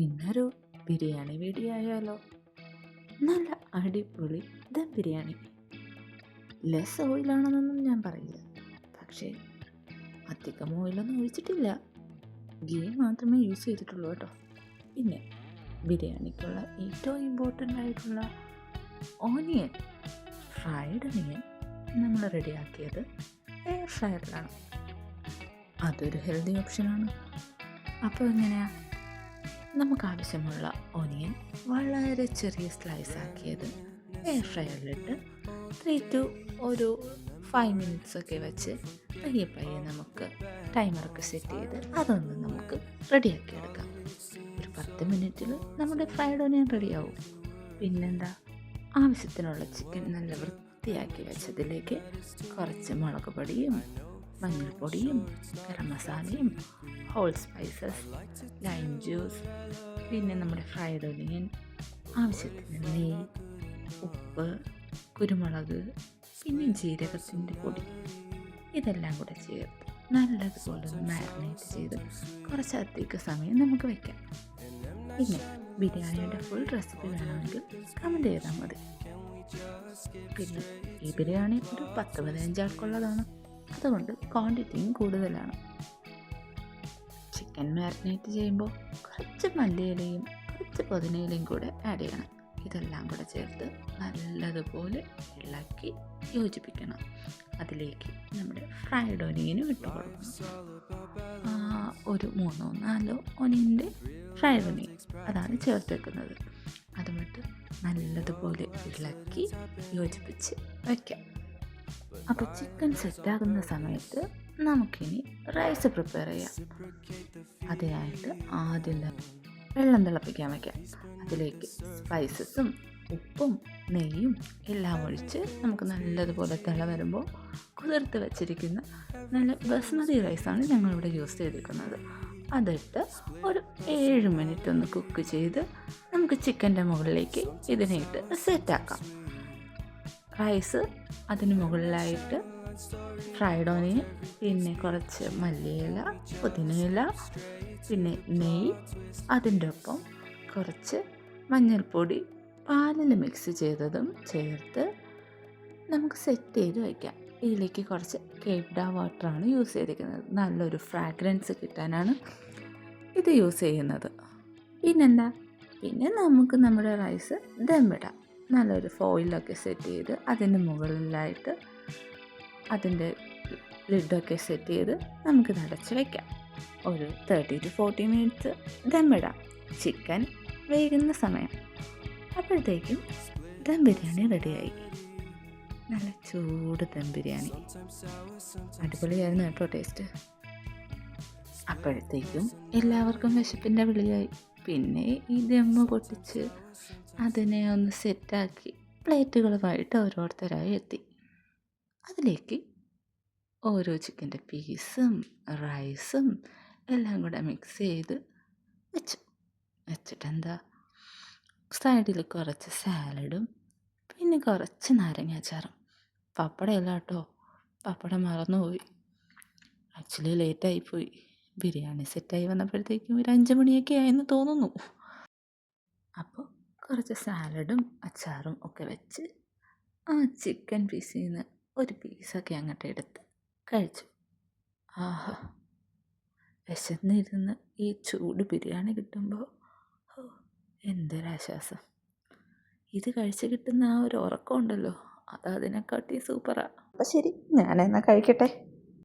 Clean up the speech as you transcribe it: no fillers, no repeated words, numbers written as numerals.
ഇന്നൊരു ബിരിയാണി വീഡിയോ ആയാലോ? നല്ല അടിപൊളി ദം ബിരിയാണി. ലെസ് ഓയിലാണെന്നൊന്നും ഞാൻ പറയില്ല, പക്ഷേ അധികം ഓയിലൊന്നും ഒഴിച്ചിട്ടില്ല. ഗീ മാത്രമേ യൂസ് ചെയ്തിട്ടുള്ളൂ കേട്ടോ. പിന്നെ ബിരിയാണിക്കുള്ള ഏറ്റവും ഇമ്പോർട്ടൻ്റ് ആയിട്ടുള്ള ഓനിയൻ, ഫ്രൈഡ് ഓനിയൻ നമ്മൾ റെഡിയാക്കിയത് എയർ ഫ്രയറിലാണ്. അതൊരു ഹെൽത്തി ഓപ്ഷനാണ്. അപ്പോൾ എങ്ങനെയാ? നമുക്ക് ആവശ്യമുള്ള ഓനിയൻ വളരെ ചെറിയ സ്ലൈസ് ആക്കിയത് എയർ ഫ്രയറിലിട്ട് 3 to 5 minutes ഒക്കെ വെച്ച് പയ്യെ നമുക്ക് ടൈമറൊക്കെ സെറ്റ് ചെയ്ത് അതൊന്ന് നമുക്ക് റെഡിയാക്കി എടുക്കാം. ഒരു 10 മിനിറ്റിൽ നമ്മുടെ ഫ്രൈഡ് ഓനിയൻ റെഡിയാവും. പിന്നെന്താ, ആവശ്യത്തിനുള്ള ചിക്കൻ നല്ല വൃത്തിയാക്കി വെച്ചതിലേക്ക് കുറച്ച് മുളക് പൊടിയും മഞ്ഞൾപ്പൊടിയും ഗരം മസാലയും ഹോൾ സ്പൈസസ്, ലൈം ജ്യൂസ്, പിന്നെ നമ്മുടെ ഫ്രൈഡ് ഓനിയൻ, ആവശ്യത്തിന് നെയ്യ്, ഉപ്പ്, കുരുമുളക്, പിന്നെ ജീരകത്തിൻ്റെ പൊടി, ഇതെല്ലാം കൂടെ ചേർത്ത് നല്ലതുപോലെ ഒന്ന് മാരിനേറ്റ് ചെയ്ത് കുറച്ചധികം സമയം നമുക്ക് വയ്ക്കാം. പിന്നെ ബിരിയാണിയുടെ ഫുൾ റെസിപ്പി വേണമെങ്കിൽ കമൻറ്റ് ചെയ്താൽ മതി. പിന്നെ ഈ ബിരിയാണി ഒരു 10-15 ആൾക്കുള്ളതാണ്, അതുകൊണ്ട് ക്വാണ്ടിറ്റിയും കൂടുതലാണ്. ചിക്കൻ മാരിനേറ്റ് ചെയ്യുമ്പോൾ കുറച്ച് മല്ലിയിലയും കുറച്ച് പുതിനയിലയും കൂടെ ആഡ് ചെയ്യണം. ഇതെല്ലാം കൂടെ ചേർത്ത് നല്ലതുപോലെ ഇളക്കി യോജിപ്പിക്കണം. അതിലേക്ക് നമ്മുടെ ഫ്രൈഡ് ഓനിയനും ഇട്ട് കൊടുക്കണം. ഒരു 3-4 ഓനിയൻ്റെ ഫ്രൈഡ് ഓനിയൻ അതാണ് ചേർത്ത് വെക്കുന്നത്. അതുമിട്ട് നല്ലതുപോലെ ഇളക്കി യോജിപ്പിച്ച് വയ്ക്കാം. അപ്പോൾ ചിക്കൻ സെറ്റാകുന്ന സമയത്ത് നമുക്കിനി റൈസ് പ്രിപ്പയർ ചെയ്യാം. അതിനായിട്ട് ആദ്യം വെള്ളം തിളപ്പിക്കാൻ വയ്ക്കാം. അതിലേക്ക് സ്പൈസസും ഉപ്പും നെയ്യും എല്ലാം ഒഴിച്ച് നമുക്ക് നല്ലതുപോലെ തിള വരുമ്പോൾ കുതിർത്ത് വെച്ചിരിക്കുന്ന നല്ല ബസ്മതി റൈസാണ് ഞങ്ങളിവിടെ യൂസ് ചെയ്തിരിക്കുന്നത്. അതിട്ട് ഒരു 7 മിനിറ്റ് ഒന്ന് കുക്ക് ചെയ്ത് നമുക്ക് ചിക്കൻ്റെ മുകളിലേക്ക് ഇതിനെ ഇട്ട് സെറ്റാക്കാം. റൈസ് അതിന് മുകളിലായിട്ട് ഫ്രൈഡ് ഓനിയൻ, പിന്നെ കുറച്ച് മല്ലിയില, പുതിനയില, പിന്നെ നെയ്യ്, അതിൻ്റെ ഒപ്പം കുറച്ച് മഞ്ഞൾപ്പൊടി പാലിൽ മിക്സ് ചെയ്തതും ചേർത്ത് നമുക്ക് സെറ്റ് ചെയ്ത് വയ്ക്കാം. ഇതിലേക്ക് കുറച്ച് കേപ്ഡ വാട്ടറാണ് യൂസ് ചെയ്തിരിക്കുന്നത്. നല്ലൊരു ഫ്രാഗ്രൻസ് കിട്ടാനാണ് ഇത് യൂസ് ചെയ്യുന്നത്. പിന്നെന്താ, പിന്നെ നമുക്ക് നമ്മുടെ റൈസ് ദമ്മിടാം. നല്ലൊരു ഫോയിലൊക്കെ സെറ്റ് ചെയ്ത് അതിന് മുകളിലായിട്ട് അതിൻ്റെ ലിഡൊക്കെ സെറ്റ് ചെയ്ത് നമുക്ക് അടച്ച് വയ്ക്കാം. ഒരു 30 to 40 മിനിറ്റ്സ് ദമ്മിടാം, ചിക്കൻ വേകുന്ന സമയം. അപ്പോഴത്തേക്കും ദം ബിരിയാണി റെഡിയായി. നല്ല ചൂട് ദം ബിരിയാണി, അടിപൊളിയായിരുന്നു കേട്ടോ ടേസ്റ്റ്. അപ്പോഴത്തേക്കും എല്ലാവർക്കും വിശപ്പിൻ്റെ വിളിയായി. പിന്നെ ഈ ദമ്മ് പൊട്ടിച്ച് അതിനെ ഒന്ന് സെറ്റാക്കി പ്ലേറ്റുകളുമായിട്ട് ഓരോരുത്തരായി എത്തി. അതിലേക്ക് ഓരോ ചിക്കൻ്റെ പീസും റൈസും എല്ലാം കൂടെ മിക്സ് ചെയ്ത് വെച്ചിട്ടെന്താ, സൈഡിൽ കുറച്ച് സാലഡും പിന്നെ കുറച്ച് നാരങ്ങാച്ചാറും. പപ്പടമല്ല കേട്ടോ, പപ്പടം മറന്നുപോയി. ആക്ച്വലി ലേറ്റായിപ്പോയി. ബിരിയാണി സെറ്റായി വന്നപ്പോഴത്തേക്കും ഒരു 5 മണിയൊക്കെ ആയെന്ന് തോന്നുന്നു. അപ്പോൾ കുറച്ച് സാലഡും അച്ചാറും ഒക്കെ വെച്ച് ആ ചിക്കൻ പീസിൽ നിന്ന് ഒരു പീസൊക്കെ അങ്ങോട്ട് എടുത്ത് കഴിച്ചു. ആഹാ, വിശന്നിരുന്ന് ഈ ചൂട് ബിരിയാണി കിട്ടുമ്പോൾ എന്തൊരാശ്വാസം. ഇത് കഴിച്ച് കിട്ടുന്ന ആ ഒരു ഉറക്കം ഉണ്ടല്ലോ, അത് അതിനെക്കാട്ടി സൂപ്പറാണ്. അപ്പം ശരി, ഞാനെന്നാൽ കഴിക്കട്ടെ.